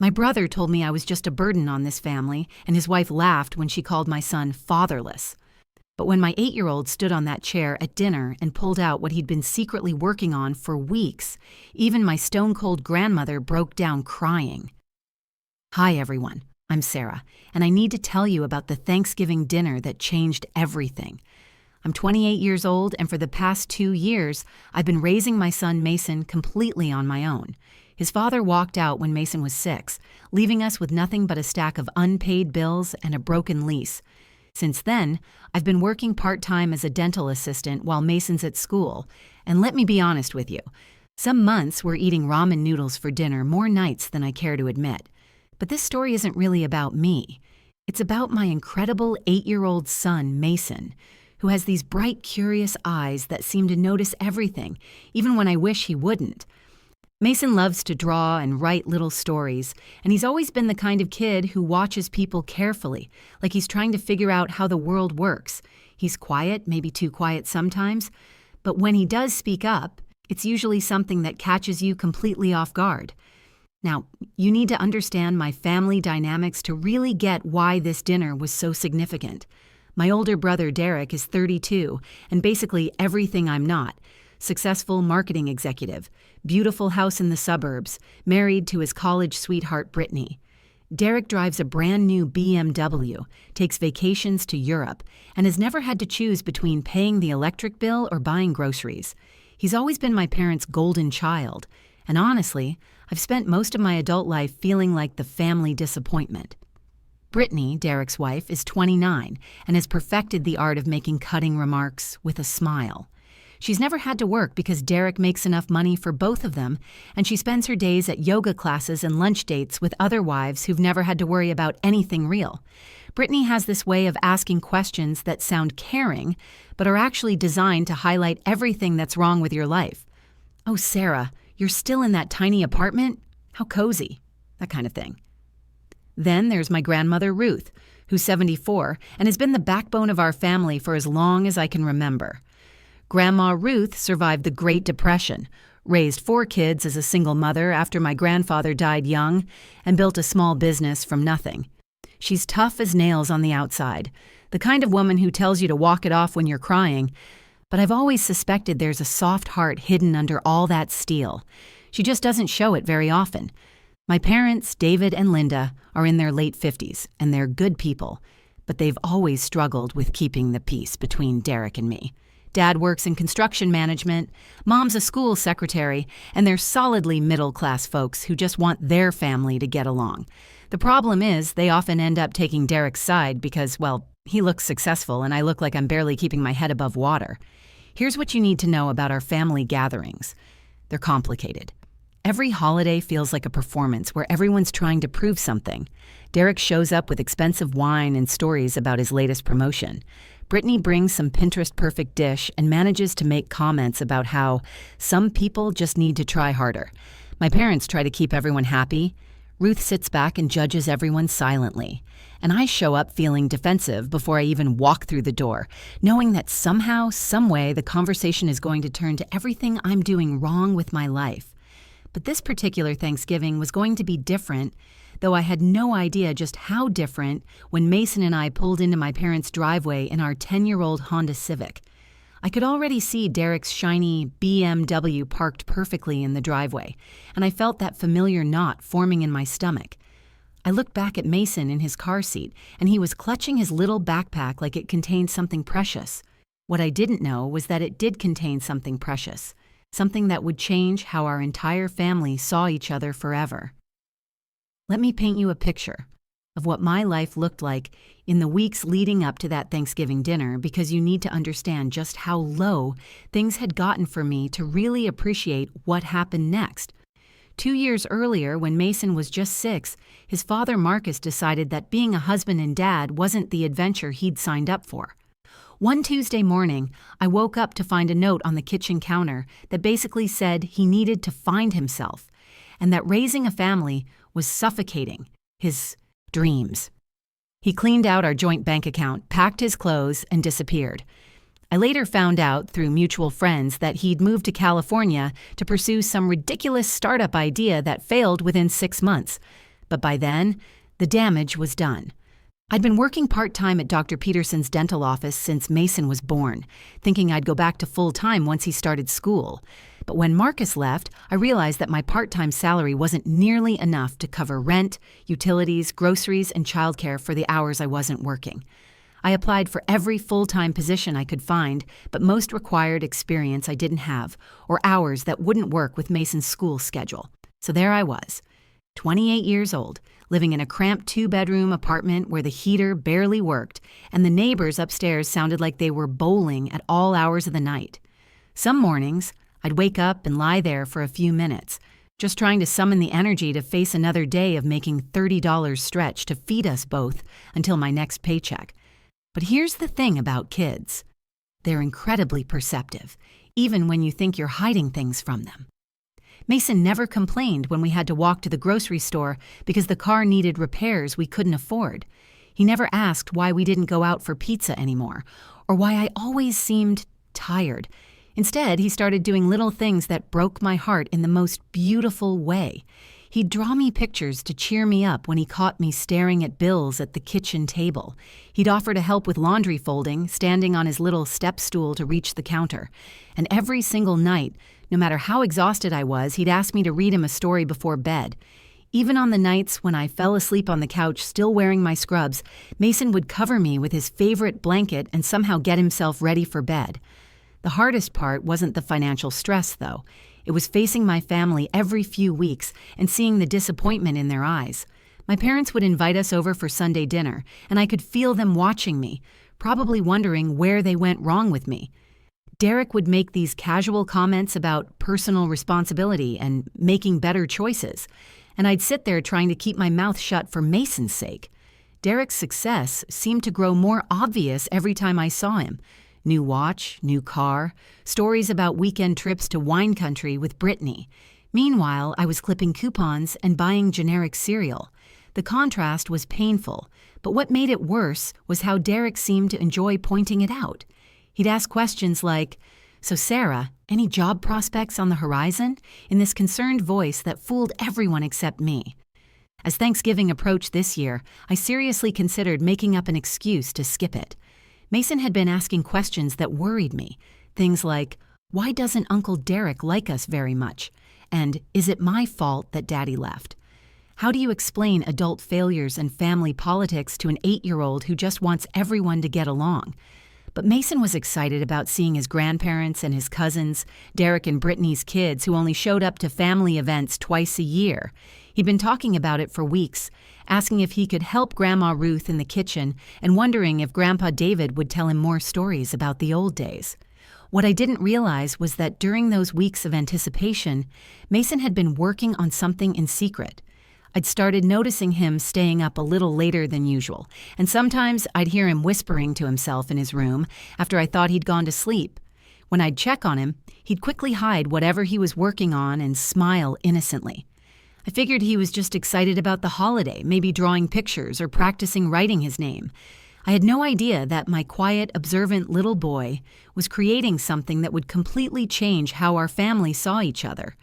My brother told me I was just a burden on this family, and his wife laughed when she called my son fatherless. But when my 8-year-old stood on that chair at dinner and pulled out what he'd been secretly working on for weeks, even my stone-cold grandmother broke down crying. Hi, everyone. I'm Sarah, and I need to tell you about the Thanksgiving dinner that changed everything. I'm 28 years old, and for the past 2 years, I've been raising my son Mason completely on my own. His father walked out when Mason was 6, leaving us with nothing but a stack of unpaid bills and a broken lease. Since then, I've been working part-time as a dental assistant while Mason's at school, and let me be honest with you, some months we're eating ramen noodles for dinner more nights than I care to admit. But this story isn't really about me. It's about my incredible 8-year-old son, Mason, who has these bright, curious eyes that seem to notice everything, even when I wish he wouldn't. Mason loves to draw and write little stories, and he's always been the kind of kid who watches people carefully, like he's trying to figure out how the world works. He's quiet, maybe too quiet sometimes, but when he does speak up, it's usually something that catches you completely off guard. Now, you need to understand my family dynamics to really get why this dinner was so significant. My older brother Derek is 32 and basically everything I'm not. Successful marketing executive, beautiful house in the suburbs, married to his college sweetheart Brittany. Derek drives a brand new BMW, takes vacations to Europe, and has never had to choose between paying the electric bill or buying groceries. He's always been my parents' golden child, and honestly, I've spent most of my adult life feeling like the family disappointment. Brittany, Derek's wife, is 29 and has perfected the art of making cutting remarks with a smile. She's never had to work because Derek makes enough money for both of them, and she spends her days at yoga classes and lunch dates with other wives who've never had to worry about anything real. Brittany has this way of asking questions that sound caring, but are actually designed to highlight everything that's wrong with your life. "Oh, Sarah, you're still in that tiny apartment? How cozy," that kind of thing. Then there's my grandmother Ruth, who's 74 and has been the backbone of our family for as long as I can remember. Grandma Ruth survived the Great Depression, raised 4 kids as a single mother after my grandfather died young, and built a small business from nothing. She's tough as nails on the outside, the kind of woman who tells you to walk it off when you're crying, but I've always suspected there's a soft heart hidden under all that steel. She just doesn't show it very often. My parents, David and Linda, are in their late 50s, and they're good people, but they've always struggled with keeping the peace between Derek and me. Dad works in construction management, Mom's a school secretary, and they're solidly middle-class folks who just want their family to get along. The problem is they often end up taking Derek's side because, well, he looks successful and I look like I'm barely keeping my head above water. Here's what you need to know about our family gatherings. They're complicated. Every holiday feels like a performance where everyone's trying to prove something. Derek shows up with expensive wine and stories about his latest promotion. Brittany brings some Pinterest-perfect dish and manages to make comments about how some people just need to try harder. My parents try to keep everyone happy. Ruth sits back and judges everyone silently. And I show up feeling defensive before I even walk through the door, knowing that somehow, someway, the conversation is going to turn to everything I'm doing wrong with my life. But this particular Thanksgiving was going to be different, though I had no idea just how different when Mason and I pulled into my parents' driveway in our 10-year-old Honda Civic. I could already see Derek's shiny BMW parked perfectly in the driveway, and I felt that familiar knot forming in my stomach. I looked back at Mason in his car seat, and he was clutching his little backpack like it contained something precious. What I didn't know was that it did contain something precious, something that would change how our entire family saw each other forever. Let me paint you a picture of what my life looked like in the weeks leading up to that Thanksgiving dinner, because you need to understand just how low things had gotten for me to really appreciate what happened next. 2 years earlier, when Mason was just 6, his father Marcus decided that being a husband and dad wasn't the adventure he'd signed up for. One Tuesday morning, I woke up to find a note on the kitchen counter that basically said he needed to find himself, and that raising a family was suffocating his dreams. He cleaned out our joint bank account, packed his clothes, and disappeared. I later found out through mutual friends that he'd moved to California to pursue some ridiculous startup idea that failed within 6 months. But by then, the damage was done. I'd been working part-time at Dr. Peterson's dental office since Mason was born, thinking I'd go back to full-time once he started school. But when Marcus left, I realized that my part-time salary wasn't nearly enough to cover rent, utilities, groceries, and childcare for the hours I wasn't working. I applied for every full-time position I could find, but most required experience I didn't have, or hours that wouldn't work with Mason's school schedule. So there I was, 28 years old, living in a cramped 2-bedroom apartment where the heater barely worked, and the neighbors upstairs sounded like they were bowling at all hours of the night. Some mornings, I'd wake up and lie there for a few minutes, just trying to summon the energy to face another day of making $30 stretch to feed us both until my next paycheck. But here's the thing about kids. They're incredibly perceptive, even when you think you're hiding things from them. Mason never complained when we had to walk to the grocery store because the car needed repairs we couldn't afford. He never asked why we didn't go out for pizza anymore, or why I always seemed tired. Instead, he started doing little things that broke my heart in the most beautiful way. He'd draw me pictures to cheer me up when he caught me staring at bills at the kitchen table. He'd offer to help with laundry folding, standing on his little step stool to reach the counter. And every single night, no matter how exhausted I was, he'd ask me to read him a story before bed. Even on the nights when I fell asleep on the couch still wearing my scrubs, Mason would cover me with his favorite blanket and somehow get himself ready for bed. The hardest part wasn't the financial stress, though. It was facing my family every few weeks and seeing the disappointment in their eyes. My parents would invite us over for Sunday dinner, and I could feel them watching me, probably wondering where they went wrong with me. Derek would make these casual comments about personal responsibility and making better choices, and I'd sit there trying to keep my mouth shut for Mason's sake. Derek's success seemed to grow more obvious every time I saw him. New watch, new car, stories about weekend trips to wine country with Brittany. Meanwhile, I was clipping coupons and buying generic cereal. The contrast was painful, but what made it worse was how Derek seemed to enjoy pointing it out. He'd ask questions like, "So Sarah, any job prospects on the horizon?" in this concerned voice that fooled everyone except me. As Thanksgiving approached this year, I seriously considered making up an excuse to skip it. Mason had been asking questions that worried me. Things like, why doesn't Uncle Derek like us very much? And is it my fault that Daddy left? How do you explain adult failures and family politics to an 8-year-old who just wants everyone to get along? But Mason was excited about seeing his grandparents and his cousins, Derek and Brittany's kids who only showed up to family events twice a year. He'd been talking about it for weeks, asking if he could help Grandma Ruth in the kitchen and wondering if Grandpa David would tell him more stories about the old days. What I didn't realize was that during those weeks of anticipation, Mason had been working on something in secret. I'd started noticing him staying up a little later than usual, and sometimes I'd hear him whispering to himself in his room after I thought he'd gone to sleep. When I'd check on him, he'd quickly hide whatever he was working on and smile innocently. I figured he was just excited about the holiday, maybe drawing pictures or practicing writing his name. I had no idea that my quiet, observant little boy was creating something that would completely change how our family saw each other.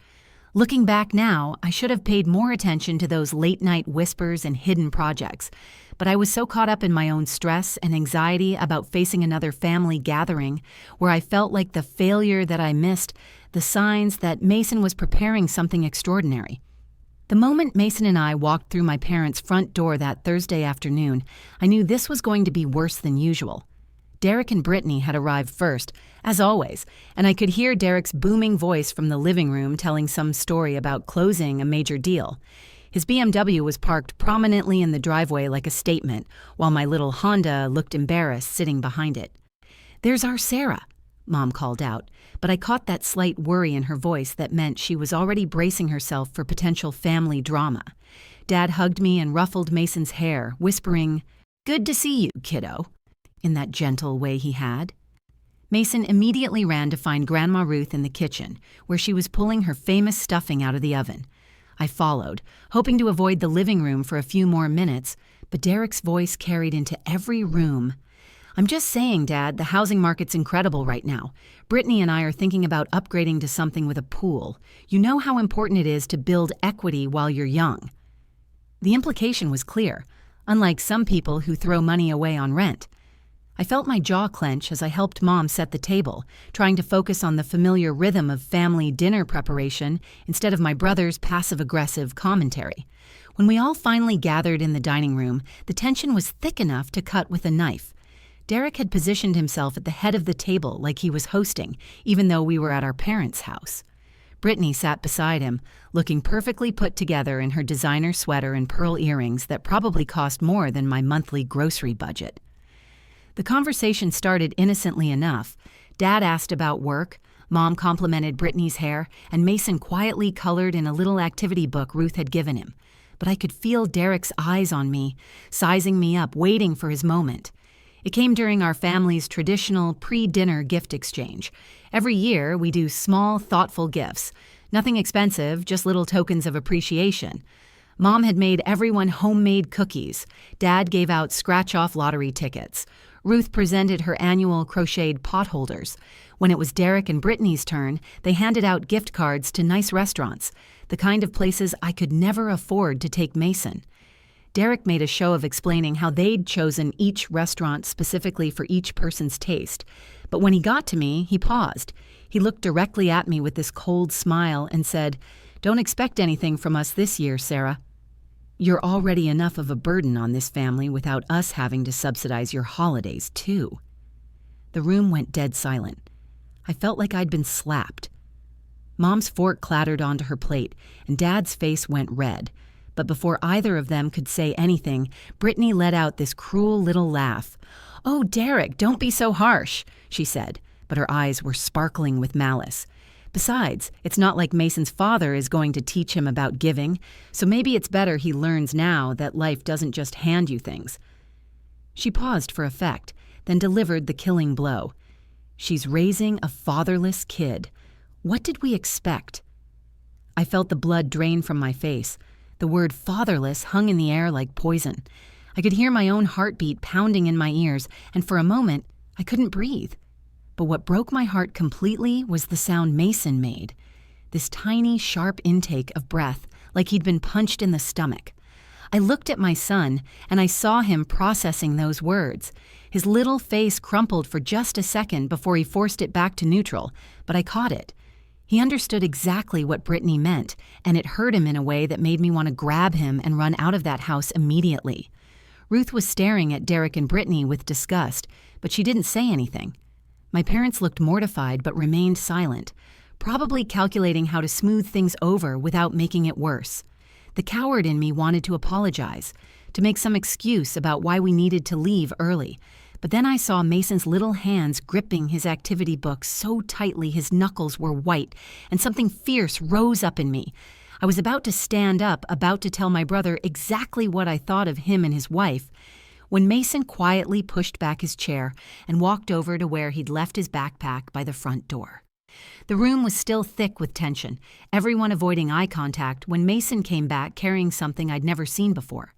Looking back now, I should have paid more attention to those late-night whispers and hidden projects, but I was so caught up in my own stress and anxiety about facing another family gathering where I felt like the failure that I missed, the signs that Mason was preparing something extraordinary. The moment Mason and I walked through my parents' front door that Thursday afternoon, I knew this was going to be worse than usual. Derek and Brittany had arrived first, as always, and I could hear Derek's booming voice from the living room telling some story about closing a major deal. His BMW was parked prominently in the driveway like a statement, while my little Honda looked embarrassed sitting behind it. "There's our Sarah," Mom called out, but I caught that slight worry in her voice that meant she was already bracing herself for potential family drama. Dad hugged me and ruffled Mason's hair, whispering, "Good to see you, kiddo," in that gentle way he had. Mason immediately ran to find Grandma Ruth in the kitchen, where she was pulling her famous stuffing out of the oven. I followed, hoping to avoid the living room for a few more minutes, but Derek's voice carried into every room. "I'm just saying, Dad, the housing market's incredible right now. Brittany and I are thinking about upgrading to something with a pool. You know how important it is to build equity while you're young." The implication was clear, unlike some people who throw money away on rent. I felt my jaw clench as I helped Mom set the table, trying to focus on the familiar rhythm of family dinner preparation instead of my brother's passive-aggressive commentary. When we all finally gathered in the dining room, the tension was thick enough to cut with a knife. Derek had positioned himself at the head of the table like he was hosting, even though we were at our parents' house. Brittany sat beside him, looking perfectly put together in her designer sweater and pearl earrings that probably cost more than my monthly grocery budget. The conversation started innocently enough. Dad asked about work, Mom complimented Brittany's hair, and Mason quietly colored in a little activity book Ruth had given him. But I could feel Derek's eyes on me, sizing me up, waiting for his moment. It came during our family's traditional pre-dinner gift exchange. Every year, we do small, thoughtful gifts. Nothing expensive, just little tokens of appreciation. Mom had made everyone homemade cookies. Dad gave out scratch-off lottery tickets. Ruth presented her annual crocheted pot holders. When it was Derek and Brittany's turn, they handed out gift cards to nice restaurants, the kind of places I could never afford to take Mason. Derek made a show of explaining how they'd chosen each restaurant specifically for each person's taste. But when he got to me, he paused. He looked directly at me with this cold smile and said, "Don't expect anything from us this year, Sarah. You're already enough of a burden on this family without us having to subsidize your holidays, too." The room went dead silent. I felt like I'd been slapped. Mom's fork clattered onto her plate, and Dad's face went red. But before either of them could say anything, Brittany let out this cruel little laugh. "Oh, Derek, don't be so harsh," she said, but her eyes were sparkling with malice. "Besides, it's not like Mason's father is going to teach him about giving, so maybe it's better he learns now that life doesn't just hand you things." She paused for effect, then delivered the killing blow. "She's raising a fatherless kid. What did we expect?" I felt the blood drain from my face. The word fatherless hung in the air like poison. I could hear my own heartbeat pounding in my ears, and for a moment, I couldn't breathe. But what broke my heart completely was the sound Mason made. This tiny, sharp intake of breath, like he'd been punched in the stomach. I looked at my son, and I saw him processing those words. His little face crumpled for just a second before he forced it back to neutral, but I caught it. He understood exactly what Brittany meant, and it hurt him in a way that made me want to grab him and run out of that house immediately. Ruth was staring at Derek and Brittany with disgust, but she didn't say anything. My parents looked mortified but remained silent, probably calculating how to smooth things over without making it worse. The coward in me wanted to apologize, to make some excuse about why we needed to leave early. But then I saw Mason's little hands gripping his activity book so tightly his knuckles were white, and something fierce rose up in me. I was about to stand up, about to tell my brother exactly what I thought of him and his wife, when Mason quietly pushed back his chair and walked over to where he'd left his backpack by the front door. The room was still thick with tension, everyone avoiding eye contact when Mason came back carrying something I'd never seen before.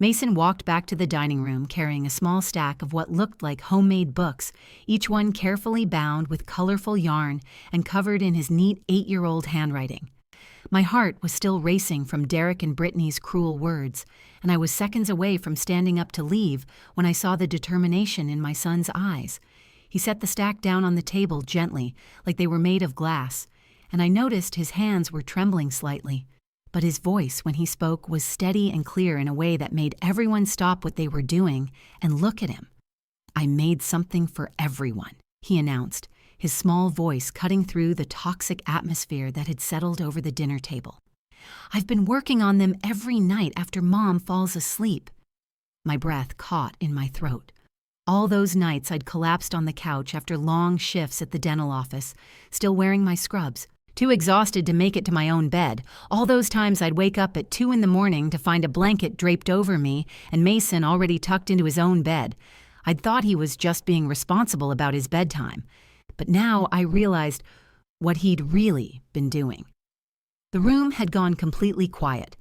Mason walked back to the dining room carrying a small stack of what looked like homemade books, each one carefully bound with colorful yarn and covered in his neat 8-year-old handwriting. My heart was still racing from Derek and Brittany's cruel words, and I was seconds away from standing up to leave when I saw the determination in my son's eyes. He set the stack down on the table gently, like they were made of glass, and I noticed his hands were trembling slightly. But his voice, when he spoke, was steady and clear in a way that made everyone stop what they were doing and look at him. "I made something for everyone," he announced, his small voice cutting through the toxic atmosphere that had settled over the dinner table. "I've been working on them every night after Mom falls asleep." My breath caught in my throat. All those nights I'd collapsed on the couch after long shifts at the dental office, still wearing my scrubs, too exhausted to make it to my own bed. All those times I'd wake up at 2 a.m. to find a blanket draped over me and Mason already tucked into his own bed. I'd thought he was just being responsible about his bedtime. But now I realized what he'd really been doing. The room had gone completely quiet.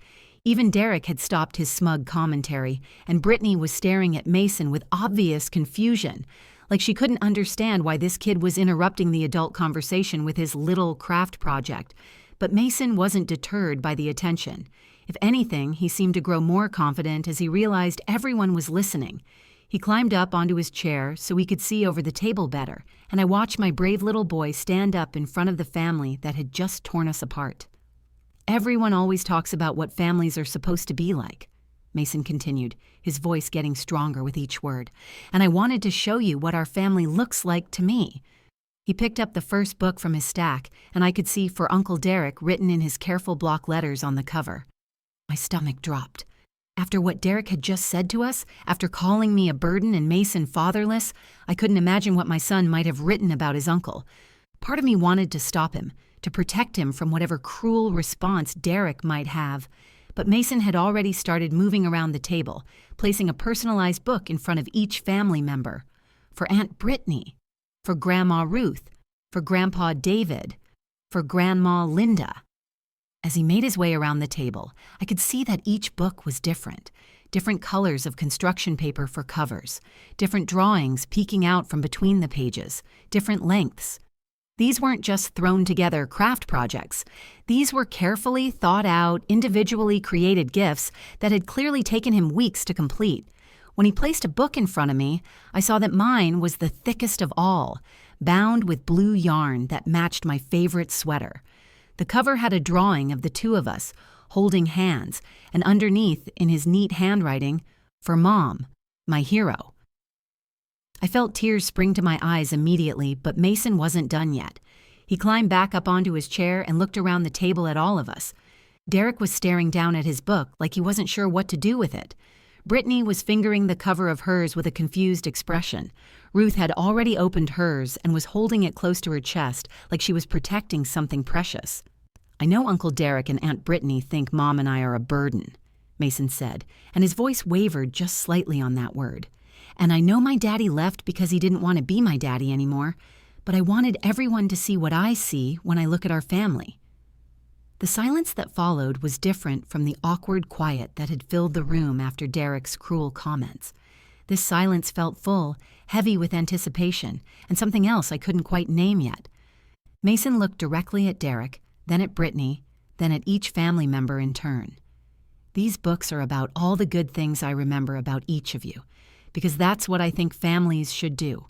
Even Derek had stopped his smug commentary, and Brittany was staring at Mason with obvious confusion, like she couldn't understand why this kid was interrupting the adult conversation with his little craft project. But Mason wasn't deterred by the attention. If anything, he seemed to grow more confident as he realized everyone was listening. He climbed up onto his chair so he could see over the table better, and I watched my brave little boy stand up in front of the family that had just torn us apart. Everyone always talks about what families are supposed to be like, Mason continued, his voice getting stronger with each word, and I wanted to show you what our family looks like to me. He picked up the first book from his stack, and I could see "For Uncle Derek" written in his careful block letters on the cover. My stomach dropped. After what Derek had just said to us, after calling me a burden and Mason fatherless, I couldn't imagine what my son might have written about his uncle. Part of me wanted to stop him, to protect him from whatever cruel response Derek might have. But Mason had already started moving around the table, placing a personalized book in front of each family member. For Aunt Brittany, for Grandma Ruth, for Grandpa David, for Grandma Linda. As he made his way around the table, I could see that each book was different. Different colors of construction paper for covers, different drawings peeking out from between the pages, different lengths. These weren't just thrown together craft projects. These were carefully thought out, individually created gifts that had clearly taken him weeks to complete. When he placed a book in front of me, I saw that mine was the thickest of all, bound with blue yarn that matched my favorite sweater. The cover had a drawing of the two of us, holding hands, and underneath, in his neat handwriting, "For Mom, my hero." I felt tears spring to my eyes immediately, but Mason wasn't done yet. He climbed back up onto his chair and looked around the table at all of us. Derek was staring down at his book like he wasn't sure what to do with it. Brittany was fingering the cover of hers with a confused expression. Ruth had already opened hers and was holding it close to her chest like she was protecting something precious. "I know Uncle Derek and Aunt Brittany think Mom and I are a burden," Mason said, and his voice wavered just slightly on that word. "And I know my daddy left because he didn't want to be my daddy anymore, but I wanted everyone to see what I see when I look at our family." The silence that followed was different from the awkward quiet that had filled the room after Derek's cruel comments. This silence felt full, heavy with anticipation, and something else I couldn't quite name yet. Mason looked directly at Derek, then at Brittany, then at each family member in turn. "These books are about all the good things I remember about each of you, because that's what I think families should do.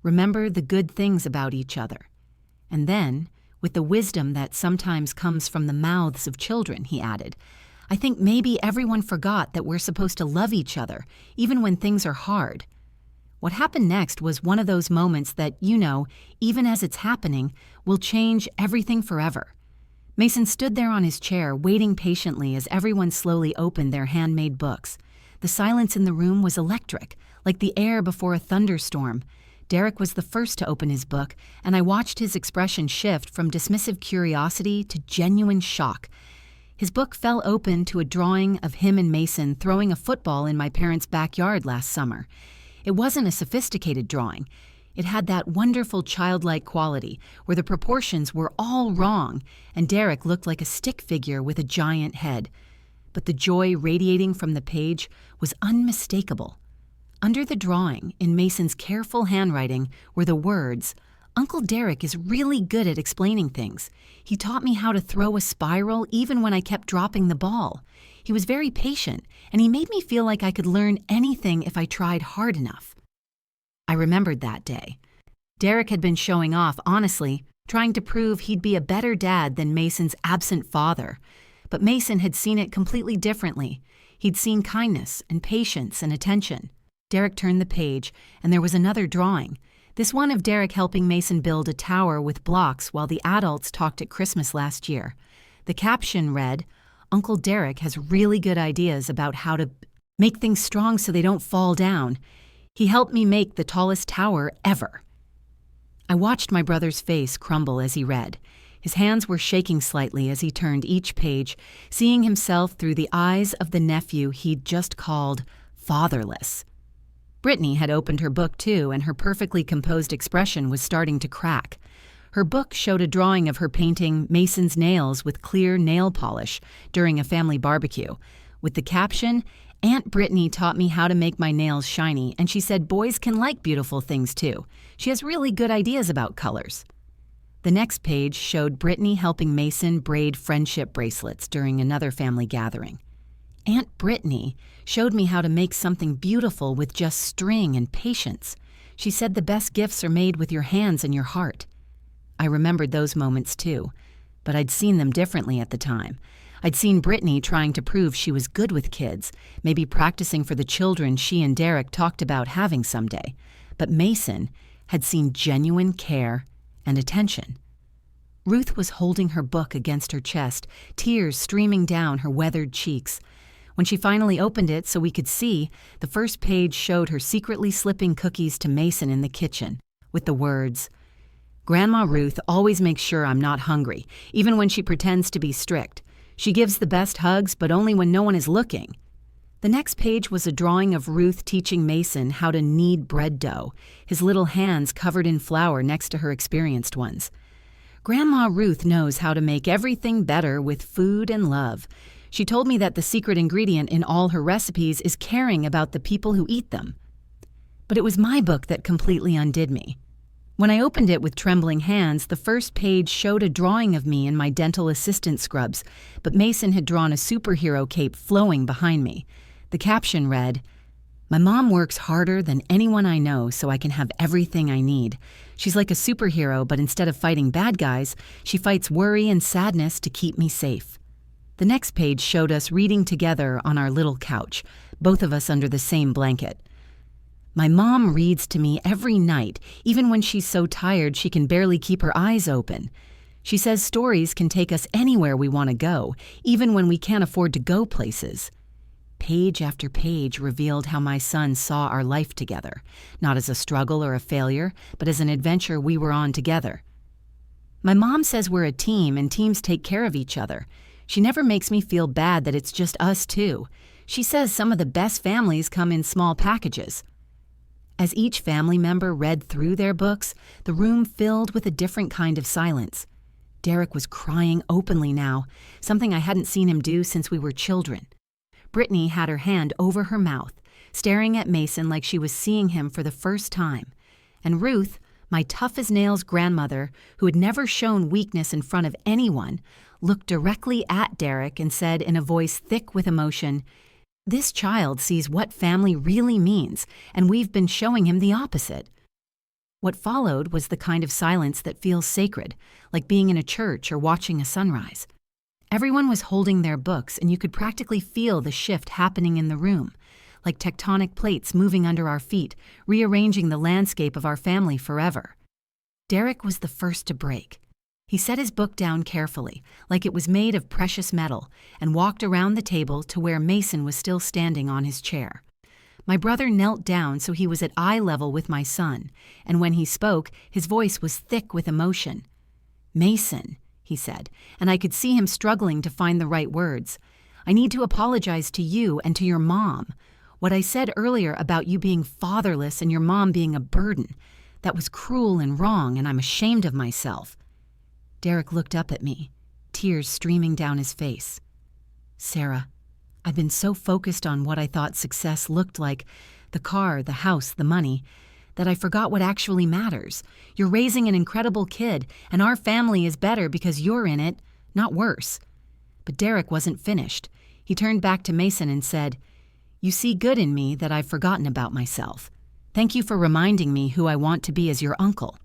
Remember the good things about each other. And then, with the wisdom that sometimes comes from the mouths of children," he added, "I think maybe everyone forgot that we're supposed to love each other, even when things are hard." What happened next was one of those moments that, even as it's happening, will change everything forever. Mason stood there on his chair, waiting patiently as everyone slowly opened their handmade books. The silence in the room was electric, like the air before a thunderstorm. Derek was the first to open his book, and I watched his expression shift from dismissive curiosity to genuine shock. His book fell open to a drawing of him and Mason throwing a football in my parents' backyard last summer. It wasn't a sophisticated drawing. It had that wonderful childlike quality where the proportions were all wrong, and Derek looked like a stick figure with a giant head. But the joy radiating from the page was unmistakable. Under the drawing, in Mason's careful handwriting, were the words, "Uncle Derek is really good at explaining things. He taught me how to throw a spiral even when I kept dropping the ball. He was very patient, and he made me feel like I could learn anything if I tried hard enough." I remembered that day. Derek had been showing off, honestly, trying to prove he'd be a better dad than Mason's absent father. But Mason had seen it completely differently. He'd seen kindness and patience and attention. Derek turned the page, and there was another drawing. This one of Derek helping Mason build a tower with blocks while the adults talked at Christmas last year. The caption read, "Uncle Derek has really good ideas about how to make things strong so they don't fall down. He helped me make the tallest tower ever." I watched my brother's face crumble as he read. His hands were shaking slightly as he turned each page, seeing himself through the eyes of the nephew he'd just called fatherless. Brittany had opened her book too, and her perfectly composed expression was starting to crack. Her book showed a drawing of her painting Mason's nails with clear nail polish during a family barbecue, with the caption, "Aunt Brittany taught me how to make my nails shiny, and she said boys can like beautiful things too. She has really good ideas about colors." The next page showed Brittany helping Mason braid friendship bracelets during another family gathering. Aunt Brittany showed me how to make something beautiful with just string and patience. She said the best gifts are made with your hands and your heart. I remembered those moments too, but I'd seen them differently at the time. I'd seen Brittany trying to prove she was good with kids, maybe practicing for the children she and Derek talked about having someday. But Mason had seen genuine care and attention. Ruth was holding her book against her chest, tears streaming down her weathered cheeks. When she finally opened it so we could see, the first page showed her secretly slipping cookies to Mason in the kitchen, with the words, "Grandma Ruth always makes sure I'm not hungry, even when she pretends to be strict. She gives the best hugs, but only when no one is looking." The next page was a drawing of Ruth teaching Mason how to knead bread dough, his little hands covered in flour next to her experienced ones. Grandma Ruth knows how to make everything better with food and love. She told me that the secret ingredient in all her recipes is caring about the people who eat them. But it was my book that completely undid me. When I opened it with trembling hands, the first page showed a drawing of me in my dental assistant scrubs, but Mason had drawn a superhero cape flowing behind me. The caption read, "My mom works harder than anyone I know so I can have everything I need. She's like a superhero, but instead of fighting bad guys, she fights worry and sadness to keep me safe." The next page showed us reading together on our little couch, both of us under the same blanket. "My mom reads to me every night, even when she's so tired she can barely keep her eyes open. She says stories can take us anywhere we want to go, even when we can't afford to go places." Page after page revealed how my son saw our life together, not as a struggle or a failure, but as an adventure we were on together. "My mom says we're a team and teams take care of each other. She never makes me feel bad that it's just us two. She says some of the best families come in small packages." As each family member read through their books, the room filled with a different kind of silence. Derek was crying openly now, something I hadn't seen him do since we were children. Brittany had her hand over her mouth, staring at Mason like she was seeing him for the first time. And Ruth, my tough-as-nails grandmother, who had never shown weakness in front of anyone, looked directly at Derek and said in a voice thick with emotion, "This child sees what family really means, and we've been showing him the opposite." What followed was the kind of silence that feels sacred, like being in a church or watching a sunrise. Everyone was holding their books, and you could practically feel the shift happening in the room, like tectonic plates moving under our feet, rearranging the landscape of our family forever. Derek was the first to break. He set his book down carefully, like it was made of precious metal, and walked around the table to where Mason was still standing on his chair. My brother knelt down so he was at eye level with my son, and when he spoke, his voice was thick with emotion. "Mason," he said, and I could see him struggling to find the right words. "I need to apologize to you and to your mom. What I said earlier about you being fatherless and your mom being a burden, that was cruel and wrong, and I'm ashamed of myself." Derek looked up at me, tears streaming down his face. "Sarah, I've been so focused on what I thought success looked like, the car, the house, the money, that I forgot what actually matters. You're raising an incredible kid, and our family is better because you're in it, not worse." But Derek wasn't finished. He turned back to Mason and said, "You see good in me that I've forgotten about myself. Thank you for reminding me who I want to be as your uncle."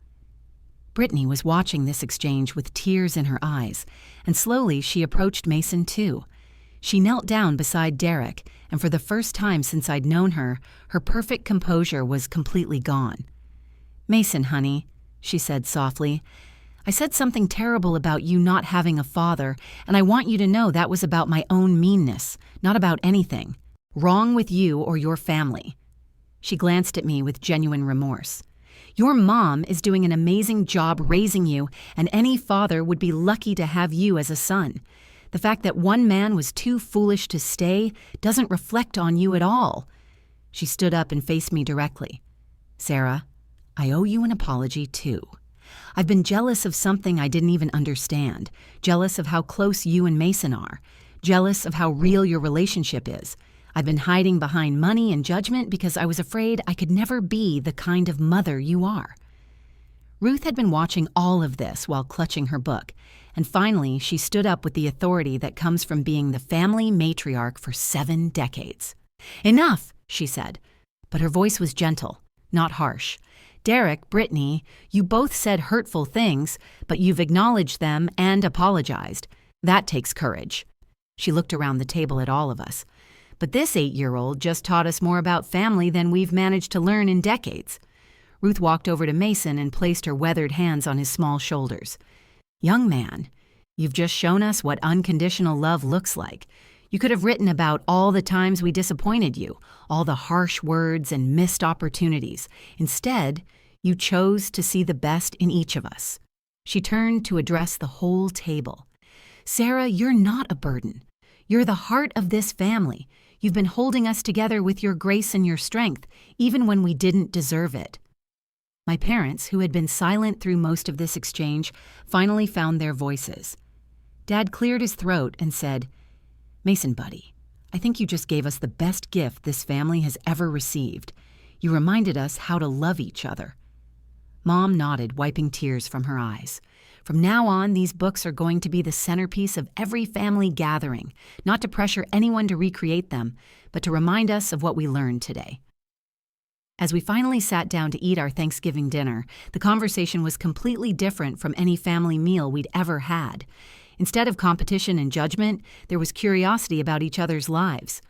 Brittany was watching this exchange with tears in her eyes, and slowly she approached Mason too. She knelt down beside Derek, and for the first time since I'd known her, her perfect composure was completely gone. "Mason, honey," she said softly, "I said something terrible about you not having a father, and I want you to know that was about my own meanness, not about anything wrong with you or your family." She glanced at me with genuine remorse. "Your mom is doing an amazing job raising you, and any father would be lucky to have you as a son. The fact that one man was too foolish to stay doesn't reflect on you at all." She stood up and faced me directly. "Sarah, I owe you an apology too. I've been jealous of something I didn't even understand, jealous of how close you and Mason are, jealous of how real your relationship is. I've been hiding behind money and judgment because I was afraid I could never be the kind of mother you are." Ruth had been watching all of this while clutching her book, and finally she stood up with the authority that comes from being the family matriarch for 7 decades. "Enough," she said, but her voice was gentle, not harsh. "Derek, Brittany, you both said hurtful things, but you've acknowledged them and apologized. That takes courage." She looked around the table at all of us. "But this 8-year-old just taught us more about family than we've managed to learn in decades." Ruth walked over to Mason and placed her weathered hands on his small shoulders. "Young man, you've just shown us what unconditional love looks like. You could have written about all the times we disappointed you, all the harsh words and missed opportunities. Instead, you chose to see the best in each of us." She turned to address the whole table. "Sarah, you're not a burden. You're the heart of this family. You've been holding us together with your grace and your strength, even when we didn't deserve it." My parents, who had been silent through most of this exchange, finally found their voices. Dad cleared his throat and said, "Mason, buddy, I think you just gave us the best gift this family has ever received. You reminded us how to love each other." Mom nodded, wiping tears from her eyes. "From now on, these books are going to be the centerpiece of every family gathering, not to pressure anyone to recreate them, but to remind us of what we learned today." As we finally sat down to eat our Thanksgiving dinner, the conversation was completely different from any family meal we'd ever had. Instead of competition and judgment, there was curiosity about each other's lives.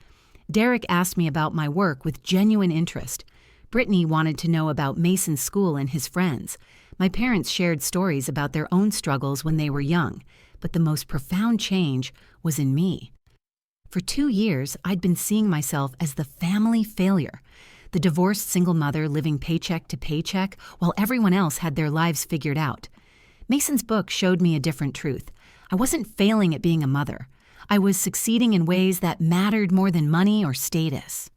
Derek asked me about my work with genuine interest. Brittany wanted to know about Mason's school and his friends. My parents shared stories about their own struggles when they were young, but the most profound change was in me. For 2 years, I'd been seeing myself as the family failure, the divorced single mother living paycheck to paycheck while everyone else had their lives figured out. Mason's book showed me a different truth. I wasn't failing at being a mother. I was succeeding in ways that mattered more than money or status.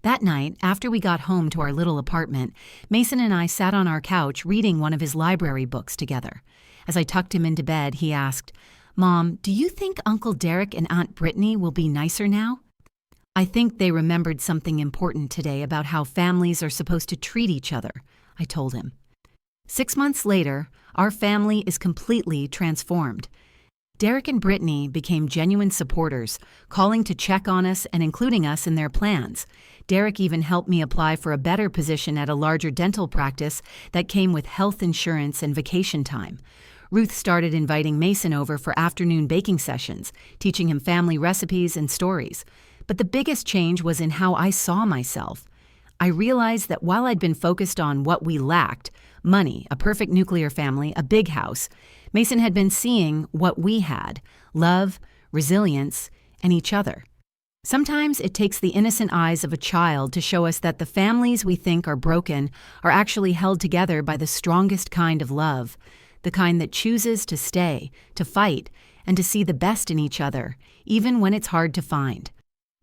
That night, after we got home to our little apartment, Mason and I sat on our couch reading one of his library books together. As I tucked him into bed, he asked, "Mom, do you think Uncle Derek and Aunt Brittany will be nicer now?" "I think they remembered something important today about how families are supposed to treat each other," I told him. 6 months later, our family is completely transformed. Derek and Brittany became genuine supporters, calling to check on us and including us in their plans. Derek even helped me apply for a better position at a larger dental practice that came with health insurance and vacation time. Ruth started inviting Mason over for afternoon baking sessions, teaching him family recipes and stories. But the biggest change was in how I saw myself. I realized that while I'd been focused on what we lacked, money, a perfect nuclear family, a big house, Mason had been seeing what we had, love, resilience, and each other. Sometimes it takes the innocent eyes of a child to show us that the families we think are broken are actually held together by the strongest kind of love, the kind that chooses to stay, to fight, and to see the best in each other, even when it's hard to find.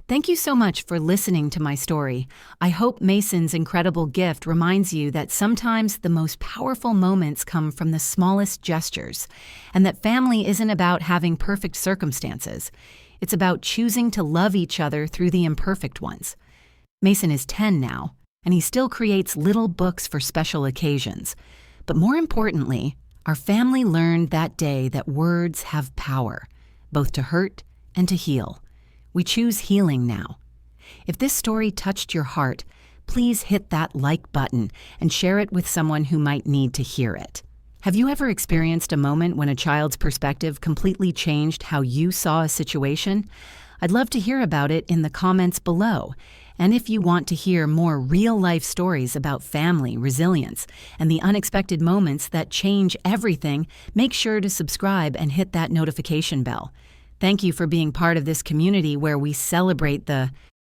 Thank you so much for listening to my story. I hope Mason's incredible gift reminds you that sometimes the most powerful moments come from the smallest gestures, and that family isn't about having perfect circumstances. It's about choosing to love each other through the imperfect ones. Mason is 10 now, and he still creates little books for special occasions. But more importantly, our family learned that day that words have power, both to hurt and to heal. We choose healing now. If this story touched your heart, please hit that like button and share it with someone who might need to hear it. Have you ever experienced a moment when a child's perspective completely changed how you saw a situation? I'd love to hear about it in the comments below. And if you want to hear more real-life stories about family, resilience, and the unexpected moments that change everything, make sure to subscribe and hit that notification bell. Thank you for being part of this community where we celebrate the